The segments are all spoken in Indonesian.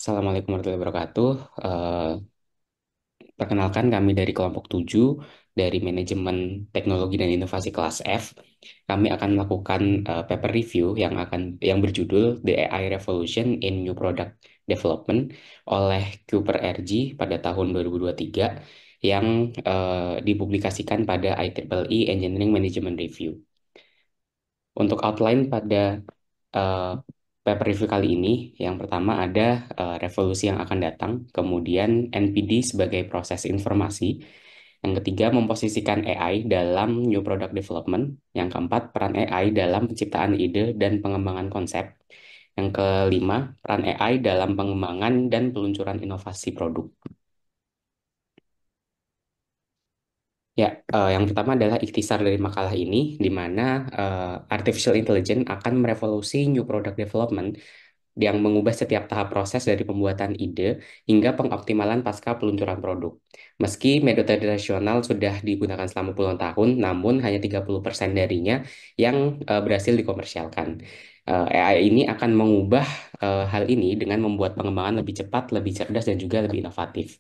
Assalamualaikum warahmatullahi wabarakatuh. Perkenalkan kami dari kelompok 7 dari Manajemen Teknologi dan Inovasi kelas F. Kami akan melakukan paper review yang berjudul The AI Revolution in New Product Development oleh Cooper RG pada tahun 2023 yang dipublikasikan pada IEEE Engineering Management Review. Untuk outline pada eh, paper review kali ini, yang pertama ada revolusi yang akan datang, kemudian NPD sebagai proses informasi, yang ketiga memposisikan AI dalam new product development, yang keempat peran AI dalam penciptaan ide dan pengembangan konsep, yang kelima peran AI dalam pengembangan dan peluncuran inovasi produk. Ya, yang pertama adalah ikhtisar dari makalah ini, di mana artificial intelligence akan merevolusi new product development yang mengubah setiap tahap proses dari pembuatan ide hingga pengoptimalan pasca peluncuran produk. Meski metode tradisional sudah digunakan selama puluhan tahun, namun hanya 30% darinya yang berhasil dikomersialkan. AI ini akan mengubah hal ini dengan membuat pengembangan lebih cepat, lebih cerdas, dan juga lebih inovatif.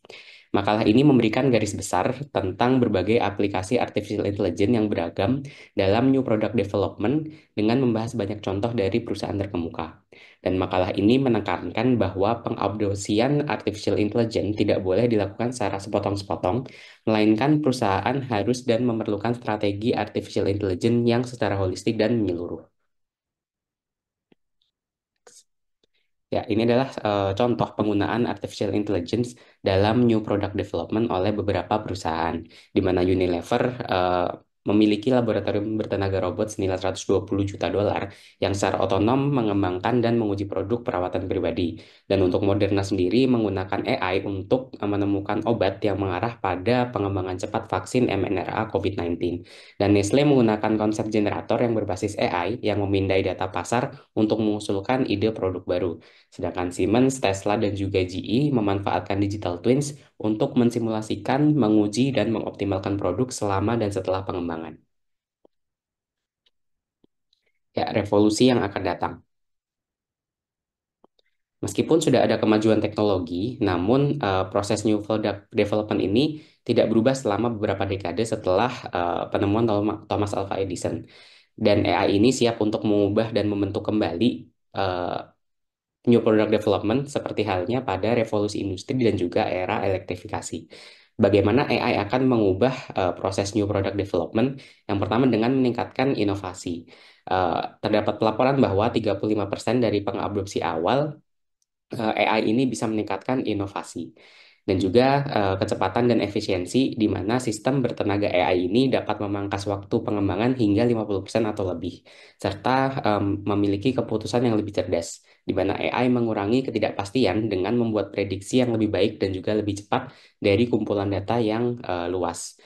Makalah ini memberikan garis besar tentang berbagai aplikasi artificial intelligence yang beragam dalam new product development dengan membahas banyak contoh dari perusahaan terkemuka. Dan makalah ini menekankan bahwa pengadopsian artificial intelligence tidak boleh dilakukan secara sepotong-sepotong, melainkan perusahaan harus dan memerlukan strategi artificial intelligence yang secara holistik dan menyeluruh. Ya, ini adalah contoh penggunaan artificial intelligence dalam new product development oleh beberapa perusahaan, di mana Unilever memiliki laboratorium bertenaga robot senilai 120 juta dolar yang secara otonom mengembangkan dan menguji produk perawatan pribadi. Dan untuk Moderna sendiri menggunakan AI untuk menemukan obat yang mengarah pada pengembangan cepat vaksin mRNA COVID-19. Dan Nestle menggunakan konsep generator yang berbasis AI yang memindai data pasar untuk mengusulkan ide produk baru. Sedangkan Siemens, Tesla, dan juga GE memanfaatkan digital twins untuk mensimulasikan, menguji, dan mengoptimalkan produk selama dan setelah pengembangan. Ya, revolusi yang akan datang. Meskipun sudah ada kemajuan teknologi, namun proses new product development ini tidak berubah selama beberapa dekade setelah penemuan Thomas Alva Edison. Dan AI ini siap untuk mengubah dan membentuk kembali eh, new product development seperti halnya pada revolusi industri dan juga era elektrifikasi. Bagaimana AI akan mengubah proses new product development? Yang pertama dengan meningkatkan inovasi. Terdapat pelaporan bahwa 35% dari pengadopsi awal AI ini bisa meningkatkan inovasi dan juga kecepatan dan efisiensi di mana sistem bertenaga AI ini dapat memangkas waktu pengembangan hingga 50% atau lebih serta memiliki keputusan yang lebih cerdas di mana AI mengurangi ketidakpastian dengan membuat prediksi yang lebih baik dan juga lebih cepat dari kumpulan data yang luas.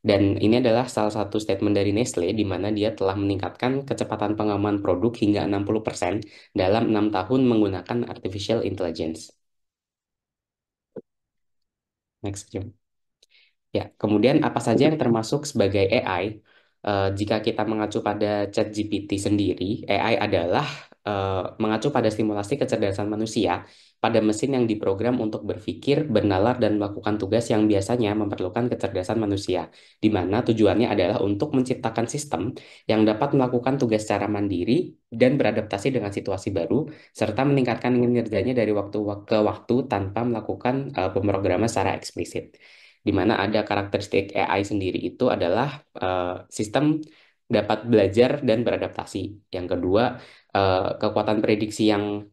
Dan ini adalah salah satu statement dari Nestle di mana dia telah meningkatkan kecepatan pengembangan produk hingga 60% dalam 6 tahun menggunakan artificial intelligence. Next, Jom. Ya, kemudian apa saja yang termasuk sebagai AI? Jika kita mengacu pada ChatGPT sendiri, AI adalah mengacu pada stimulasi kecerdasan manusia pada mesin yang diprogram untuk berpikir, bernalar, dan melakukan tugas yang biasanya memerlukan kecerdasan manusia, di mana tujuannya adalah untuk menciptakan sistem yang dapat melakukan tugas secara mandiri dan beradaptasi dengan situasi baru, serta meningkatkan kinerjanya dari waktu ke waktu tanpa melakukan pemrograman secara eksplisit di mana ada karakteristik AI sendiri itu adalah sistem dapat belajar dan beradaptasi. Yang kedua, kekuatan prediksi yang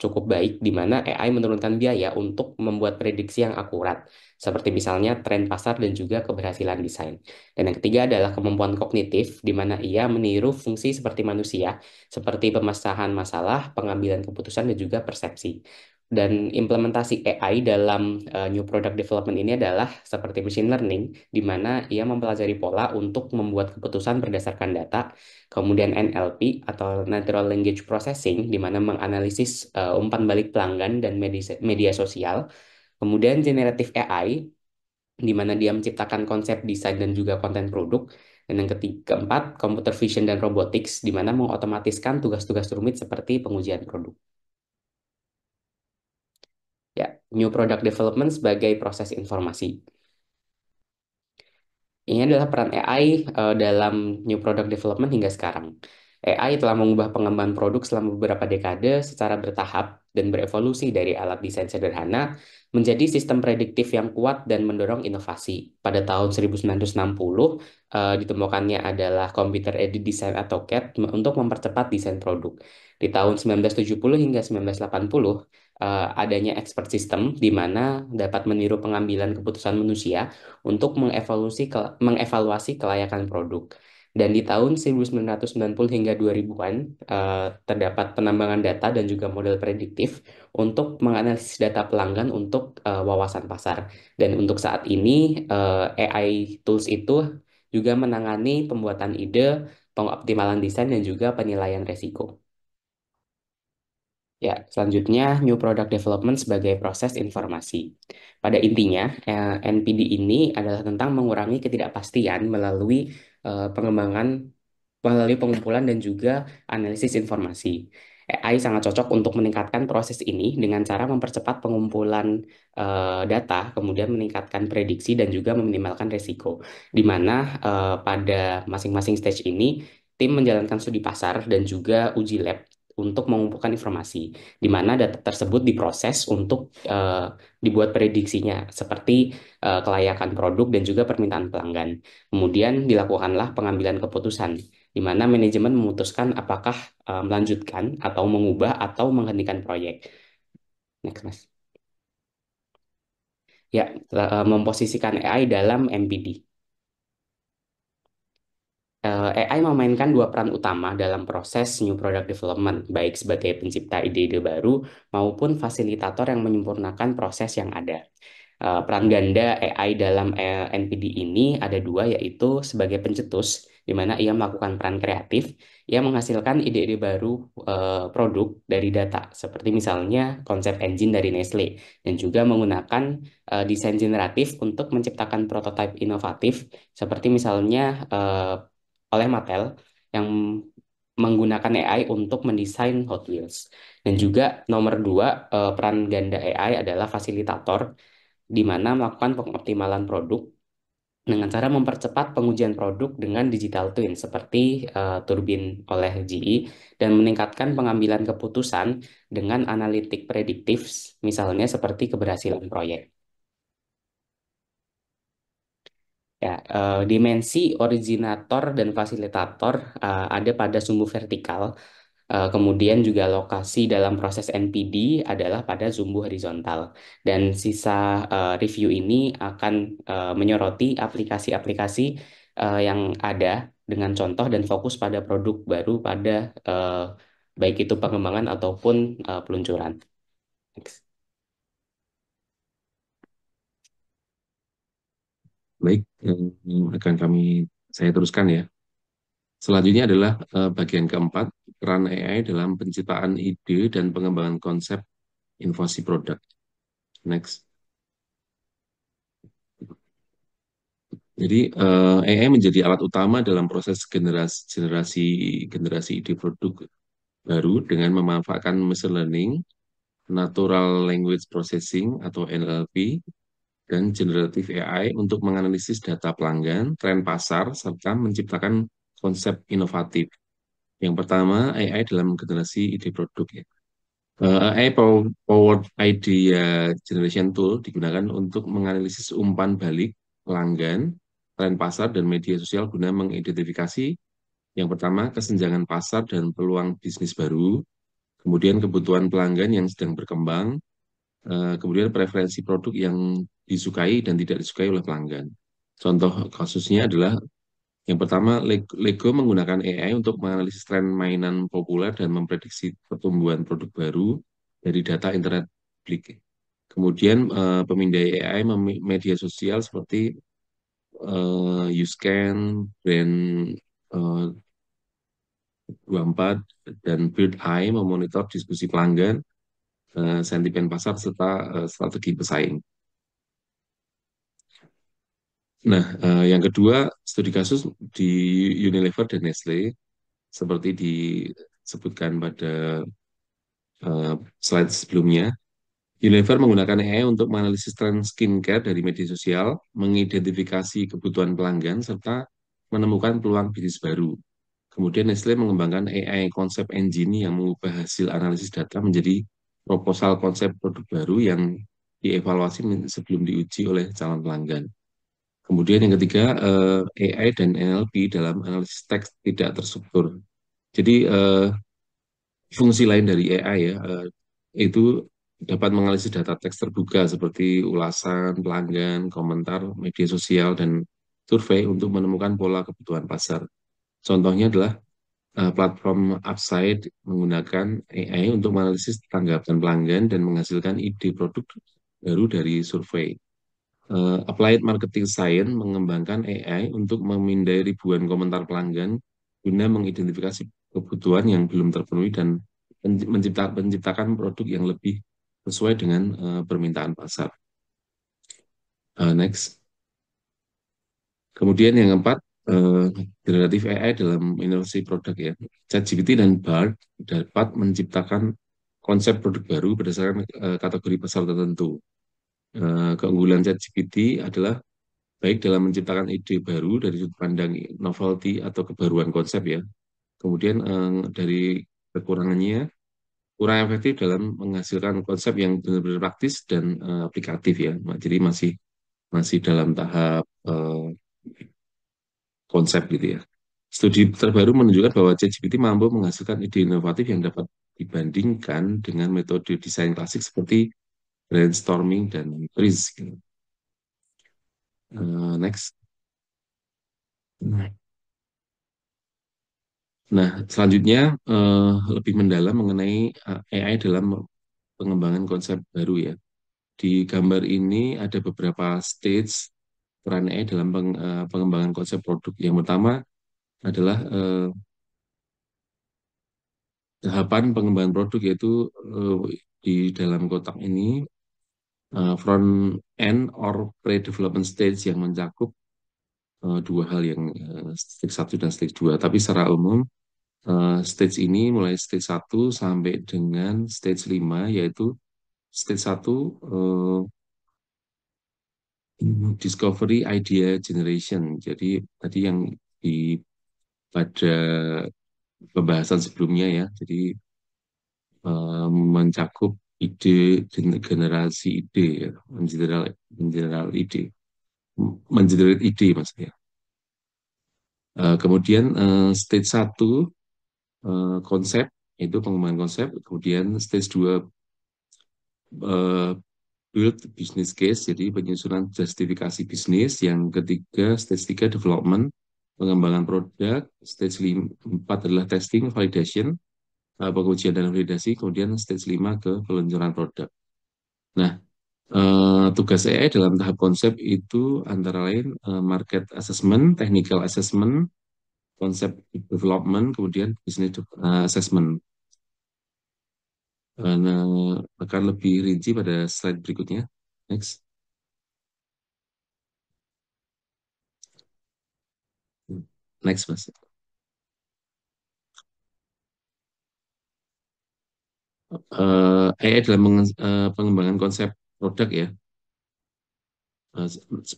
cukup baik, di mana AI menurunkan biaya untuk membuat prediksi yang akurat, seperti misalnya tren pasar dan juga keberhasilan desain. Dan yang ketiga adalah kemampuan kognitif, di mana ia meniru fungsi seperti manusia, seperti pemecahan masalah, pengambilan keputusan, dan juga persepsi. Dan implementasi AI dalam new product development ini adalah seperti machine learning, di mana ia mempelajari pola untuk membuat keputusan berdasarkan data, kemudian NLP atau Natural Language Processing, di mana menganalisis umpan balik pelanggan dan media sosial, kemudian generative AI, di mana dia menciptakan konsep desain dan juga konten produk, dan yang keempat, computer vision dan robotics, di mana mengotomatiskan tugas-tugas rumit seperti pengujian produk. New Product Development sebagai proses informasi. Ini adalah peran AI dalam new product development hingga sekarang. AI telah mengubah pengembangan produk selama beberapa dekade secara bertahap dan berevolusi dari alat desain sederhana menjadi sistem prediktif yang kuat dan mendorong inovasi. Pada tahun 1960, ditemukannya adalah Computer Aided Design atau CAD untuk mempercepat desain produk. Di tahun 1970 hingga 1980, adanya expert system di mana dapat meniru pengambilan keputusan manusia untuk mengevaluasi kelayakan produk. Dan di tahun 1990 hingga 2000-an, terdapat penambangan data dan juga model prediktif untuk menganalisis data pelanggan untuk wawasan pasar. Dan untuk saat ini, AI tools itu juga menangani pembuatan ide, pengoptimalan desain, dan juga penilaian resiko. Ya, selanjutnya New Product Development sebagai proses informasi. Pada intinya, NPD ini adalah tentang mengurangi ketidakpastian pengembangan melalui pengumpulan dan juga analisis informasi. AI sangat cocok untuk meningkatkan proses ini dengan cara mempercepat pengumpulan data, kemudian meningkatkan prediksi dan juga meminimalkan resiko. Di mana pada masing-masing stage ini, tim menjalankan studi pasar dan juga uji lab untuk mengumpulkan informasi, di mana data tersebut diproses untuk dibuat prediksinya, seperti kelayakan produk dan juga permintaan pelanggan. Kemudian dilakukanlah pengambilan keputusan di mana manajemen memutuskan apakah melanjutkan atau mengubah atau menghentikan proyek. Next, Mas. Ya, memposisikan AI dalam MPD. AI memainkan dua peran utama dalam proses new product development, baik sebagai pencipta ide-ide baru maupun fasilitator yang menyempurnakan proses yang ada. Peran ganda AI dalam NPD ini ada dua, yaitu sebagai pencetus, di mana ia melakukan peran kreatif, ia menghasilkan ide-ide baru produk dari data, seperti misalnya konsep engine dari Nestle, dan juga menggunakan desain generatif untuk menciptakan prototipe inovatif, seperti misalnya oleh Mattel yang menggunakan AI untuk mendesain Hot Wheels. Dan juga nomor dua, peran ganda AI adalah fasilitator di mana melakukan pengoptimalan produk dengan cara mempercepat pengujian produk dengan digital twin seperti turbin oleh GE dan meningkatkan pengambilan keputusan dengan analitik prediktif misalnya seperti keberhasilan proyek. Ya, dimensi originator dan fasilitator ada pada sumbu vertikal. Kemudian juga lokasi dalam proses NPD adalah pada sumbu horizontal. Dan sisa review ini akan menyoroti aplikasi-aplikasi yang ada dengan contoh dan fokus pada produk baru pada eh, baik itu pengembangan ataupun peluncuran. Next. Baik, akan saya teruskan ya. Selanjutnya adalah bagian keempat, peran AI dalam penciptaan ide dan pengembangan konsep inovasi produk. Next. Jadi AI menjadi alat utama dalam proses generasi ide produk baru dengan memanfaatkan machine learning, natural language processing atau NLP, dan generative AI untuk menganalisis data pelanggan, tren pasar, serta menciptakan konsep inovatif. Yang pertama, AI dalam generasi ide produk ya. AI Powered Idea Generation Tool digunakan untuk menganalisis umpan balik pelanggan, tren pasar, dan media sosial guna mengidentifikasi yang pertama, kesenjangan pasar dan peluang bisnis baru, kemudian kebutuhan pelanggan yang sedang berkembang, kemudian preferensi produk yang disukai dan tidak disukai oleh pelanggan. Contoh kasusnya adalah yang pertama, Lego menggunakan AI untuk menganalisis tren mainan populer dan memprediksi pertumbuhan produk baru dari data internet publik. Kemudian pemindai AI media sosial seperti Uscan, Brand 24, dan Bird Eye memonitor diskusi pelanggan, sentimen pasar, serta strategi pesaing. Nah, yang kedua, studi kasus di Unilever dan Nestle, seperti disebutkan pada slide sebelumnya. Unilever menggunakan AI untuk menganalisis tren skincare dari media sosial, mengidentifikasi kebutuhan pelanggan, serta menemukan peluang bisnis baru. Kemudian Nestle mengembangkan AI konsep engine yang mengubah hasil analisis data menjadi proposal konsep produk baru yang dievaluasi sebelum diuji oleh calon pelanggan. Kemudian yang ketiga, AI dan NLP dalam analisis teks tidak terstruktur. Jadi fungsi lain dari AI ya, itu dapat menganalisis data teks terbuka seperti ulasan pelanggan, komentar, media sosial, dan survei untuk menemukan pola kebutuhan pasar. Contohnya adalah platform Upside menggunakan AI untuk menganalisis tanggapan pelanggan dan menghasilkan ide produk baru dari survei. Applied Marketing Science mengembangkan AI untuk memindai ribuan komentar pelanggan guna mengidentifikasi kebutuhan yang belum terpenuhi dan menciptakan produk yang lebih sesuai dengan permintaan pasar. Next. Kemudian yang keempat, eh, generatif AI dalam inovasi produk ya. ChatGPT dan BARD dapat menciptakan konsep produk baru berdasarkan kategori pasar tertentu. Keunggulan ChatGPT adalah baik dalam menciptakan ide baru dari sudut pandang novelty atau kebaruan konsep ya. Kemudian dari kekurangannya, kurang efektif dalam menghasilkan konsep yang benar-benar praktis dan aplikatif ya. Jadi masih masih dalam tahap konsep gitu ya. Studi terbaru menunjukkan bahwa ChatGPT mampu menghasilkan ide inovatif yang dapat dibandingkan dengan metode desain klasik seperti brainstorming dan RIS. Gitu. Next. Nah, selanjutnya lebih mendalam mengenai AI dalam pengembangan konsep baru ya. Di gambar ini ada beberapa stage peran AI dalam pengembangan konsep produk. Yang pertama adalah tahapan pengembangan produk yaitu eh, di dalam kotak ini front end or pre-development stage yang mencakup dua hal yang stage satu dan stage 2. Tapi secara umum stage ini mulai stage satu sampai dengan stage 5 yaitu stage satu discovery idea generation. Jadi tadi yang di pada pembahasan sebelumnya ya. Jadi mencakup ide generasi ide ya, mengeneral ide, mengenerate ide maksudnya. Kemudian stage satu konsep itu pengembangan konsep, kemudian stage 2 eh, build business case, jadi penyusunan justifikasi bisnis, yang ketiga stage 3 development, pengembangan produk, stage 4 adalah testing, validation, pengujian dan validasi, kemudian stage 5 ke peluncuran produk. Nah, tugas AI dalam tahap konsep itu antara lain market assessment, technical assessment, konsep development, kemudian business assessment. Nah, akan lebih rinci pada slide berikutnya. Next. Next, Mas. AI dalam pengembangan konsep produk ya.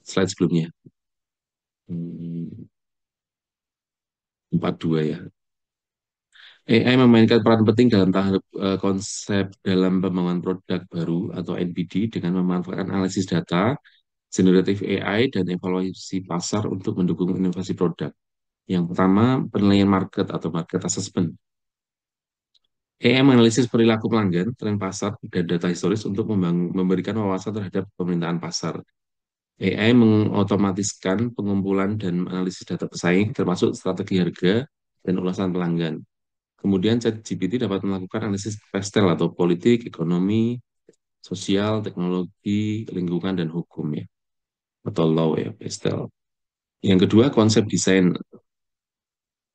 Slide sebelumnya. 42 ya. AI memainkan peran penting dalam tahap konsep dalam pembangunan produk baru atau NPD dengan memanfaatkan analisis data, generative AI, dan evaluasi pasar untuk mendukung inovasi produk. Yang pertama, penilaian market atau market assessment. AI menganalisis perilaku pelanggan, tren pasar, dan data historis untuk memberikan wawasan terhadap permintaan pasar. AI mengotomatiskan pengumpulan dan analisis data pesaing, termasuk strategi harga dan ulasan pelanggan. Kemudian ChatGPT dapat melakukan analisis pastel atau politik, ekonomi, sosial, teknologi, lingkungan, dan hukum ya, atau law ya, pastel. Yang kedua, konsep desain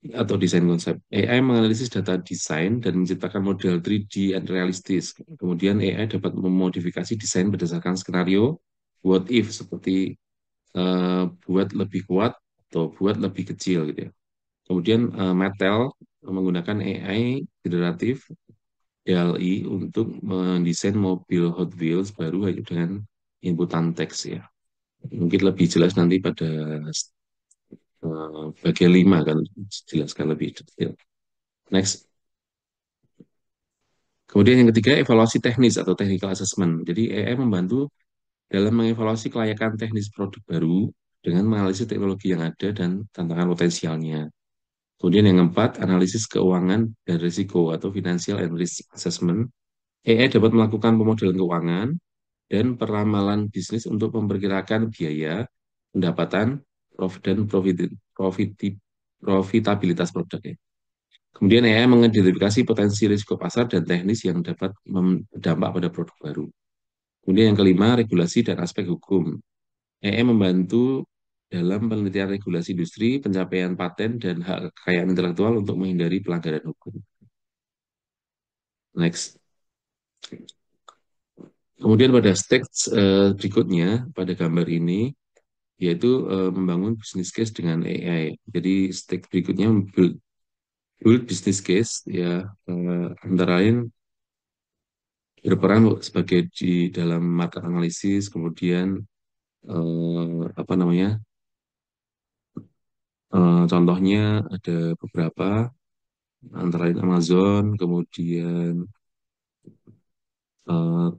atau desain konsep. AI menganalisis data desain dan menciptakan model 3D yang realistis. Kemudian AI dapat memodifikasi desain berdasarkan skenario what if seperti buat lebih kuat atau buat lebih kecil gitu ya. Kemudian Mattel menggunakan AI generatif DALL-E untuk mendesain mobil Hot Wheels baru hanya dengan inputan teks ya. Mungkin lebih jelas nanti pada bagian 5 kan jelaskan lebih detail. Next. Kemudian yang ketiga, evaluasi teknis atau technical assessment. Jadi AI membantu dalam mengevaluasi kelayakan teknis produk baru dengan menganalisis teknologi yang ada dan tantangan potensialnya. Kemudian yang keempat, analisis keuangan dan risiko atau financial and risk assessment. AI dapat melakukan pemodelan keuangan dan peramalan bisnis untuk memperkirakan biaya, pendapatan, dan profitabilitas produknya. Kemudian AI mengidentifikasi potensi risiko pasar dan teknis yang dapat berdampak pada produk baru. Kemudian yang kelima, regulasi dan aspek hukum. AI membantu dalam penelitian regulasi industri, pencapaian paten, dan hak kekayaan intelektual untuk menghindari pelanggaran hukum. Next. Kemudian pada stage berikutnya, pada gambar ini, yaitu membangun business case dengan AI. Jadi stage berikutnya build business case, ya antara lain berperan sebagai di dalam market analisis, kemudian apa namanya, contohnya ada beberapa, antara lain Amazon, kemudian eh,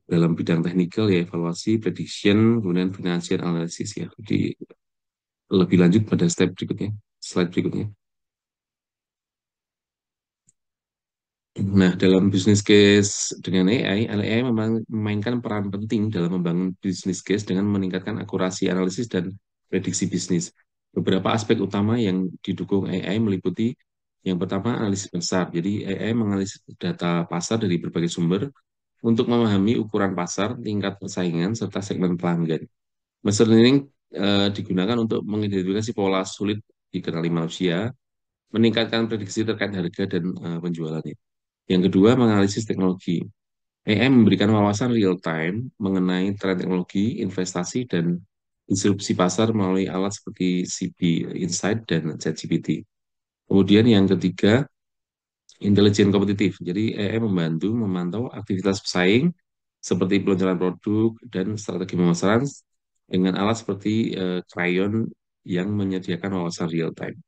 dalam bidang teknikal ya evaluasi, prediction, kemudian financial analysis ya. Jadi lebih lanjut pada step berikutnya, slide berikutnya. Nah, dalam business case dengan AI, AI memang memainkan peran penting dalam membangun business case dengan meningkatkan akurasi analisis dan prediksi bisnis. Beberapa aspek utama yang didukung AI meliputi yang pertama analisis besar. Jadi AI menganalisis data pasar dari berbagai sumber untuk memahami ukuran pasar, tingkat persaingan, serta segmen pelanggan. Machine learning digunakan untuk mengidentifikasi pola sulit dikenali manusia, meningkatkan prediksi terkait harga dan penjualannya. Yang kedua, menganalisis teknologi. AI memberikan wawasan real-time mengenai tren teknologi, investasi, dan disrupsi pasar melalui alat seperti CB Insight dan ChatGPT. Kemudian yang ketiga, intelijen kompetitif. Jadi AI membantu memantau aktivitas pesaing seperti peluncuran produk dan strategi pemasaran dengan alat seperti Crayon yang menyediakan wawasan real-time.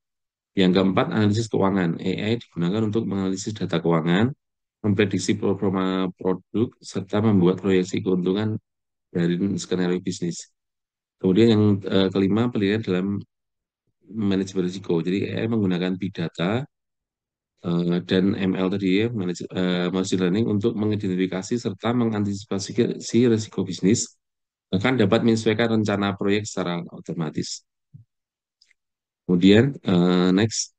Yang keempat, analisis keuangan. AI digunakan untuk menganalisis data keuangan, memprediksi performa produk, serta membuat proyeksi keuntungan dari skenario bisnis. Kemudian yang kelima, penilaian dalam manajemen risiko. Jadi AI menggunakan big data dan ML tadi ya, machine learning untuk mengidentifikasi serta mengantisipasi risiko bisnis, bahkan dapat menyesuaikan rencana proyek secara otomatis. Kemudian, next.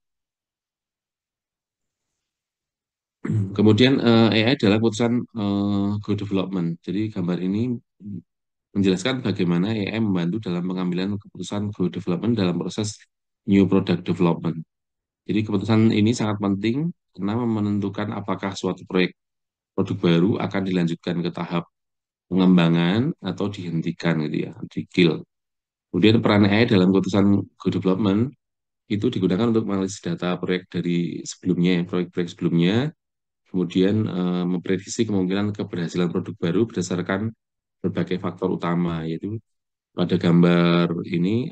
Kemudian AI adalah keputusan Go Development. Jadi gambar ini menjelaskan bagaimana AI membantu dalam pengambilan keputusan Go Development dalam proses New Product Development. Jadi keputusan ini sangat penting karena menentukan apakah suatu proyek produk baru akan dilanjutkan ke tahap pengembangan atau dihentikan gitu ya, di kill. Kemudian peran AI dalam keputusan Go Development itu digunakan untuk menganalisis data proyek dari sebelumnya, proyek-proyek sebelumnya, kemudian memprediksi kemungkinan keberhasilan produk baru berdasarkan berbagai faktor utama, yaitu pada gambar ini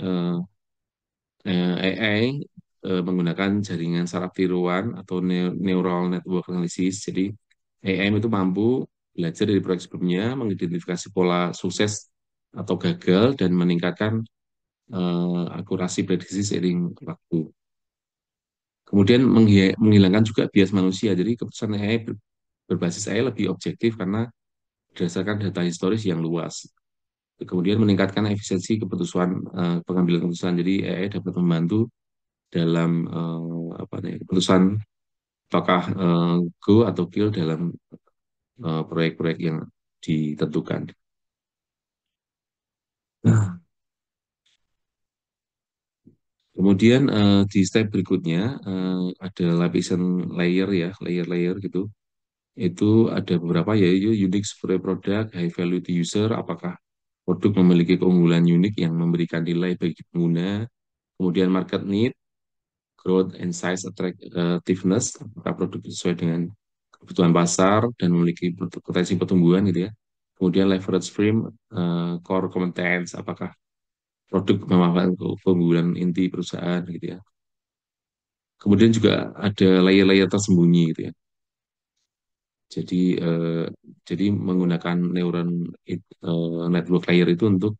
AI menggunakan jaringan saraf tiruan atau neural network analysis. Jadi AI itu mampu belajar dari proyek sebelumnya, mengidentifikasi pola sukses atau gagal, dan meningkatkan akurasi prediksi seiring waktu. Kemudian menghilangkan juga bias manusia. Jadi keputusan AI berbasis AI lebih objektif karena berdasarkan data historis yang luas. Kemudian meningkatkan efisiensi keputusan pengambilan keputusan. Jadi AI dapat membantu dalam apa nih, keputusan apakah go atau kill dalam proyek-proyek yang ditentukan. Nah, kemudian di step berikutnya ada lapisan layer ya, layer-layer gitu. Itu ada beberapa yaitu unique superior product, high value to user, apakah produk memiliki keunggulan unik yang memberikan nilai bagi pengguna, kemudian market need, growth and size attractiveness, apakah produk sesuai dengan kebutuhan pasar dan memiliki potensi pertumbuhan gitu ya. Kemudian leverage frame, core competence, apakah produk memanfaatkan keunggulan inti perusahaan gitu ya. Kemudian juga ada layer-layer tersembunyi gitu ya. Jadi eh, jadi menggunakan network layer itu untuk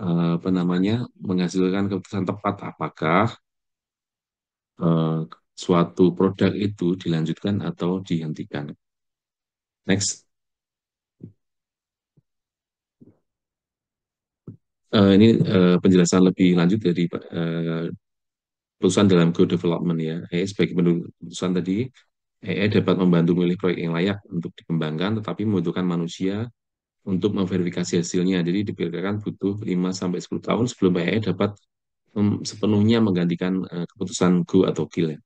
apa namanya menghasilkan keputusan tepat apakah eh, suatu produk itu dilanjutkan atau dihentikan. Next. Ini penjelasan lebih lanjut dari keputusan dalam Go Development ya. Sebagai keputusan tadi, AI dapat membantu memilih proyek yang layak untuk dikembangkan, tetapi membutuhkan manusia untuk memverifikasi hasilnya. Jadi diperkirakan butuh 5 sampai 10 tahun sebelum AI dapat sepenuhnya menggantikan keputusan go atau kill ya.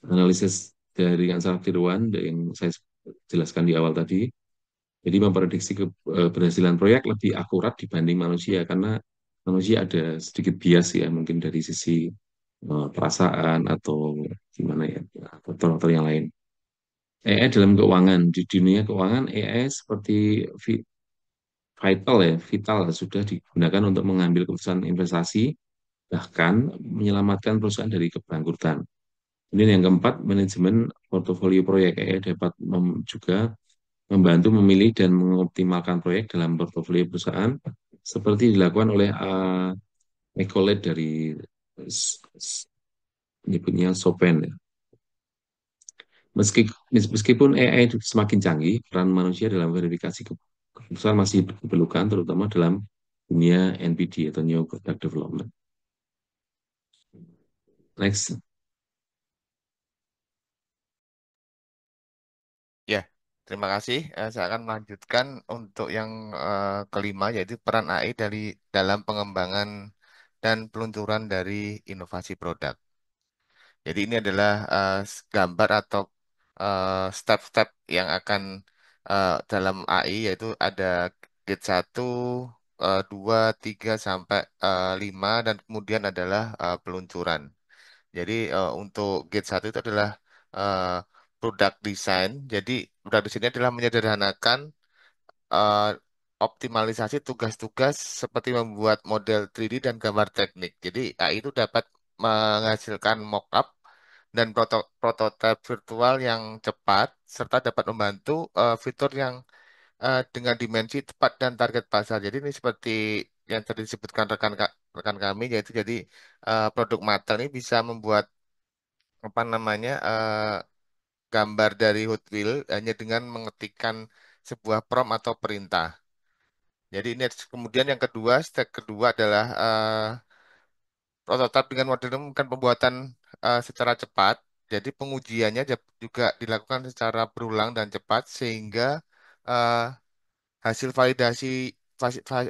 Analisis dari Ansar Tirwan yang saya jelaskan di awal tadi, jadi memprediksi keberhasilan proyek lebih akurat dibanding manusia karena manusia ada sedikit bias ya mungkin dari sisi perasaan atau gimana ya faktor-faktor yang lain. AI dalam keuangan di dunia keuangan AI seperti vital sudah digunakan untuk mengambil keputusan investasi bahkan menyelamatkan perusahaan dari kebangkrutan. Kemudian yang keempat, manajemen portofolio proyek AI dapat juga membantu memilih dan mengoptimalkan proyek dalam portofolio perusahaan seperti dilakukan oleh Nicolette dari nyebutnya Sopen. Ya. Meskipun AI itu semakin canggih, peran manusia dalam verifikasi keputusan masih diperlukan, terutama dalam dunia NPD atau New Product Development. Next. Ya, terima kasih. Saya akan melanjutkan untuk yang kelima, yaitu peran AI dalam pengembangan dan peluncuran dari inovasi produk. Jadi ini adalah gambar atau step-step yang akan dalam AI, yaitu ada gate 1, 2, 3, sampai 5, dan kemudian adalah peluncuran. Jadi untuk gate 1 itu adalah uh, product design. Jadi product design adalah menyederhanakan uh, optimalisasi tugas-tugas seperti membuat model 3D dan gambar teknik. Jadi AI itu dapat menghasilkan mockup dan prototipe virtual yang cepat serta dapat membantu fitur yang dengan dimensi tepat dan target pasar. Jadi ini seperti yang tadi disebutkan rekan kami, yaitu jadi produk matel ini bisa membuat apa namanya gambar dari Hot Wheel hanya dengan mengetikkan sebuah prompt atau perintah. Jadi ini kemudian yang kedua, step kedua adalah prototipe dengan model ini bukan pembuatan secara cepat. Jadi pengujiannya juga dilakukan secara berulang dan cepat sehingga eh, hasil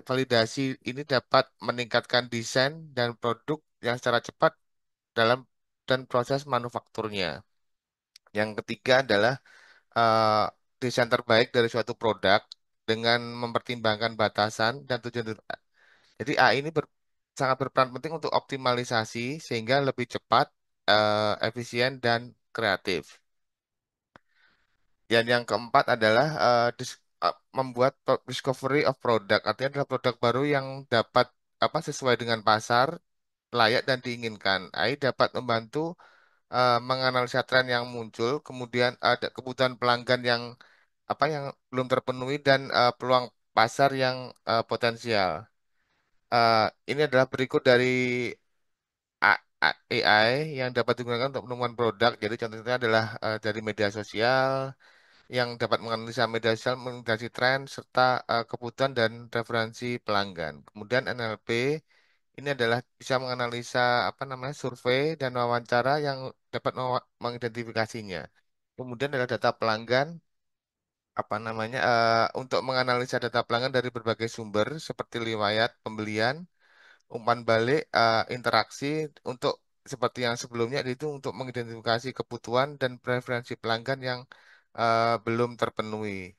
validasi ini dapat meningkatkan desain dan produk yang secara cepat dalam dan proses manufakturnya. Yang ketiga adalah eh, desain terbaik dari suatu produk dengan mempertimbangkan batasan dan tujuan. Jadi AI ini sangat berperan penting untuk optimalisasi sehingga lebih cepat, efisien, dan kreatif. Dan yang keempat adalah membuat discovery of product. Artinya adalah produk baru yang dapat apa sesuai dengan pasar, layak dan diinginkan. AI dapat membantu menganalisa tren yang muncul, kemudian ada kebutuhan pelanggan yang belum terpenuhi dan peluang pasar yang potensial. Ini adalah berikut dari AI yang dapat digunakan untuk menemukan produk. Jadi contohnya adalah dari media sosial yang dapat menganalisa media sosial, menganalisa tren serta kebutuhan dan referensi pelanggan. Kemudian NLP ini adalah bisa menganalisa apa namanya survei dan wawancara yang dapat mengidentifikasinya. Kemudian adalah data pelanggan apa namanya untuk menganalisa data pelanggan dari berbagai sumber seperti riwayat pembelian, umpan balik, interaksi untuk seperti yang sebelumnya itu untuk mengidentifikasi kebutuhan dan preferensi pelanggan yang belum terpenuhi.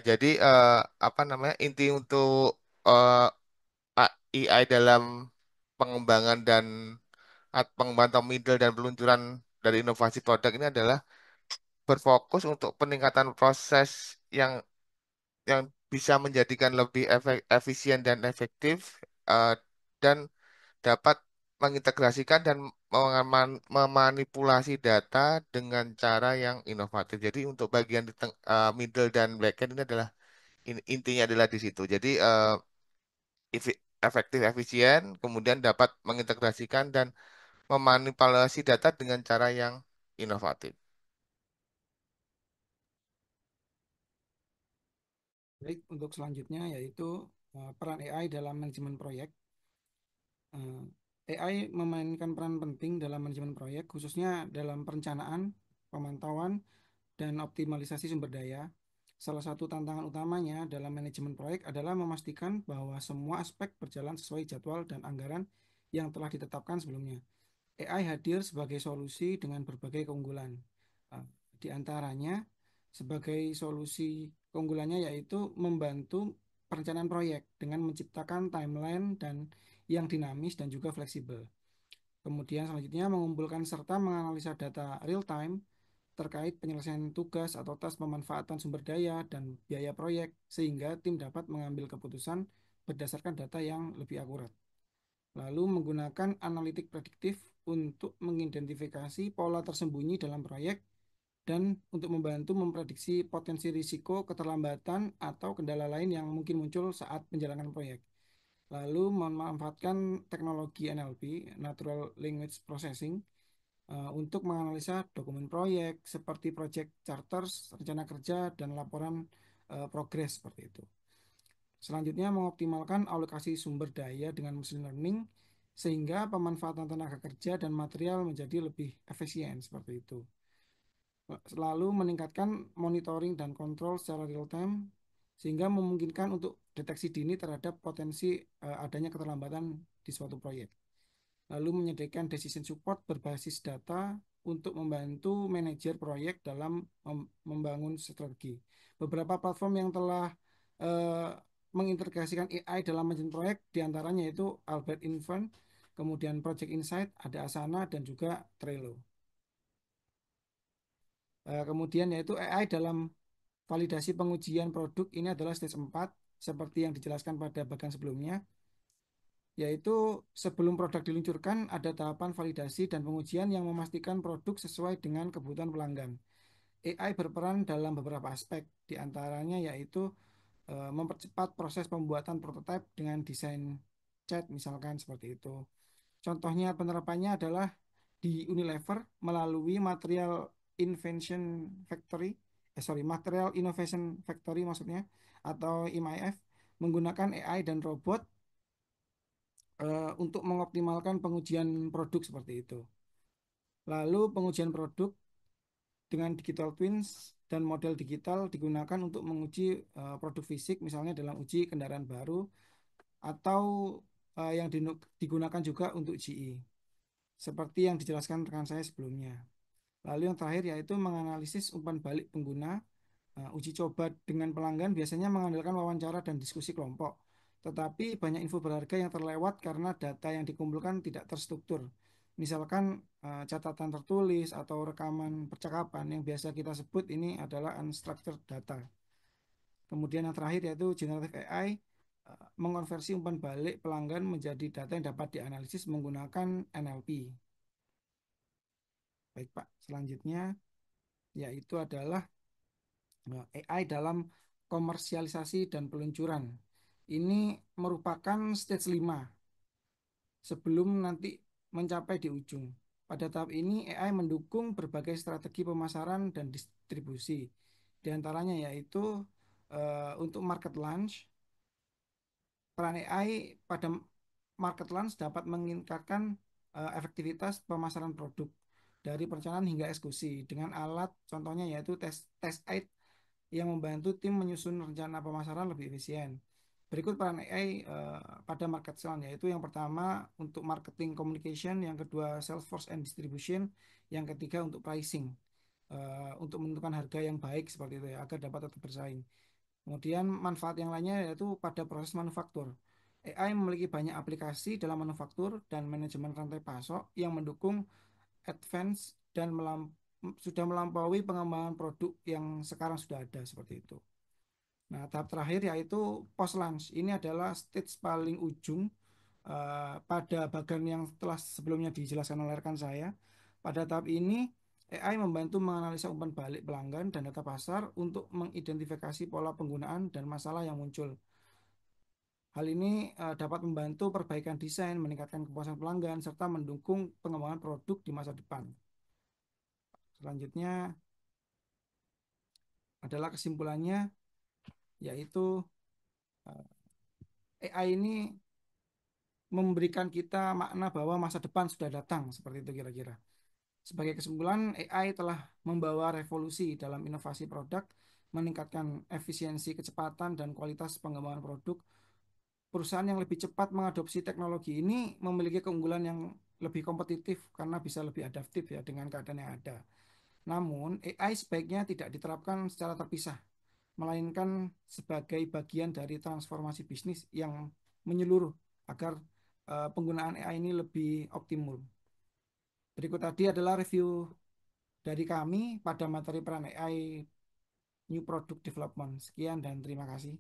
Jadi apa namanya inti untuk AI dalam pengembangan dan pengembangan atau middle dan peluncuran dari inovasi produk ini adalah berfokus untuk peningkatan proses yang yang bisa menjadikan lebih efisien dan efektif, eh, dan dapat mengintegrasikan dan memanipulasi data dengan cara yang inovatif. Jadi untuk bagian di middle dan backend ini adalah intinya adalah di situ. Jadi efektif, efisien, kemudian dapat mengintegrasikan dan memanipulasi data dengan cara yang inovatif. Baik, untuk selanjutnya yaitu peran AI dalam manajemen proyek. AI memainkan peran penting dalam manajemen proyek, khususnya dalam perencanaan, pemantauan, dan optimalisasi sumber daya. Salah satu tantangan utamanya dalam manajemen proyek adalah memastikan bahwa semua aspek berjalan sesuai jadwal dan anggaran yang telah ditetapkan sebelumnya. AI hadir sebagai solusi dengan berbagai keunggulan. Uh, Di antaranya, sebagai solusi keunggulannya yaitu membantu perencanaan proyek dengan menciptakan timeline dan yang dinamis dan juga fleksibel. Kemudian selanjutnya mengumpulkan serta menganalisa data real time terkait penyelesaian tugas atau tes pemanfaatan sumber daya dan biaya proyek sehingga tim dapat mengambil keputusan berdasarkan data yang lebih akurat. Lalu menggunakan analitik prediktif untuk mengidentifikasi pola tersembunyi dalam proyek dan untuk membantu memprediksi potensi risiko keterlambatan atau kendala lain yang mungkin muncul saat menjalankan proyek. Lalu memanfaatkan teknologi NLP, Natural Language Processing, untuk menganalisa dokumen proyek seperti project charters, rencana kerja, dan laporan progres seperti itu. Selanjutnya mengoptimalkan alokasi sumber daya dengan machine learning sehingga pemanfaatan tenaga kerja dan material menjadi lebih efisien seperti itu. Lalu meningkatkan monitoring dan kontrol secara real time sehingga memungkinkan untuk deteksi dini terhadap potensi adanya keterlambatan di suatu proyek. Lalu menyediakan decision support berbasis data untuk membantu manajer proyek dalam membangun strategi. Beberapa platform yang telah eh, mengintegrasikan AI dalam manajemen proyek diantaranya yaitu Albert Infant, kemudian Project Insight, ada Asana dan juga Trello. Kemudian yaitu AI dalam validasi pengujian produk ini adalah stage 4 seperti yang dijelaskan pada bagian sebelumnya, yaitu sebelum produk diluncurkan ada tahapan validasi dan pengujian yang memastikan produk sesuai dengan kebutuhan pelanggan. AI berperan dalam beberapa aspek, diantaranya yaitu mempercepat proses pembuatan prototipe dengan desain chat misalkan seperti itu. Contohnya penerapannya adalah di Unilever melalui Material Innovation Factory maksudnya atau MIF menggunakan AI dan robot untuk mengoptimalkan pengujian produk seperti itu. Lalu pengujian produk dengan digital twins dan model digital digunakan untuk menguji produk fisik misalnya dalam uji kendaraan baru atau yang digunakan juga untuk GE seperti yang dijelaskan rekan saya sebelumnya. Lalu yang terakhir yaitu menganalisis umpan balik pengguna. Uji coba dengan pelanggan biasanya mengandalkan wawancara dan diskusi kelompok, tetapi banyak info berharga yang terlewat karena data yang dikumpulkan tidak terstruktur. Misalkan catatan tertulis atau rekaman percakapan yang biasa kita sebut ini adalah unstructured data. Kemudian yang terakhir yaitu generative AI mengonversi umpan balik pelanggan menjadi data yang dapat dianalisis menggunakan NLP. Baik Pak, selanjutnya yaitu adalah AI dalam komersialisasi dan peluncuran. Ini merupakan stage 5 sebelum nanti mencapai di ujung. Pada tahap ini AI mendukung berbagai strategi pemasaran dan distribusi. Di antaranya yaitu untuk market launch, peran AI pada market launch dapat meningkatkan efektivitas pemasaran produk dari perencanaan hingga eksekusi dengan alat contohnya yaitu test aid yang membantu tim menyusun rencana pemasaran lebih efisien. Berikut peran AI pada market sales yaitu yang pertama untuk marketing communication, yang kedua sales force and distribution, yang ketiga untuk pricing untuk menentukan harga yang baik seperti itu ya agar dapat tetap bersaing. Kemudian manfaat yang lainnya yaitu pada proses manufaktur. AI memiliki banyak aplikasi dalam manufaktur dan manajemen rantai pasok yang mendukung advance dan sudah melampaui pengembangan produk yang sekarang sudah ada seperti itu. Nah, tahap terakhir yaitu post launch. Ini adalah stage paling ujung pada bagian yang telah sebelumnya dijelaskan oleh rekan saya. Pada tahap ini, AI membantu menganalisa umpan balik pelanggan dan data pasar untuk mengidentifikasi pola penggunaan dan masalah yang muncul. Hal ini dapat membantu perbaikan desain, meningkatkan kepuasan pelanggan, serta mendukung pengembangan produk di masa depan. Selanjutnya adalah kesimpulannya, yaitu AI ini memberikan kita makna bahwa masa depan sudah datang, seperti itu kira-kira. Sebagai kesimpulan, AI telah membawa revolusi dalam inovasi produk, meningkatkan efisiensi, kecepatan, dan kualitas pengembangan produk. Perusahaan yang lebih cepat mengadopsi teknologi ini memiliki keunggulan yang lebih kompetitif karena bisa lebih adaptif ya dengan keadaan yang ada. Namun, AI sebaiknya tidak diterapkan secara terpisah, melainkan sebagai bagian dari transformasi bisnis yang menyeluruh agar penggunaan AI ini lebih optimal. Berikut tadi adalah review dari kami pada materi peran AI New Product Development. Sekian dan terima kasih.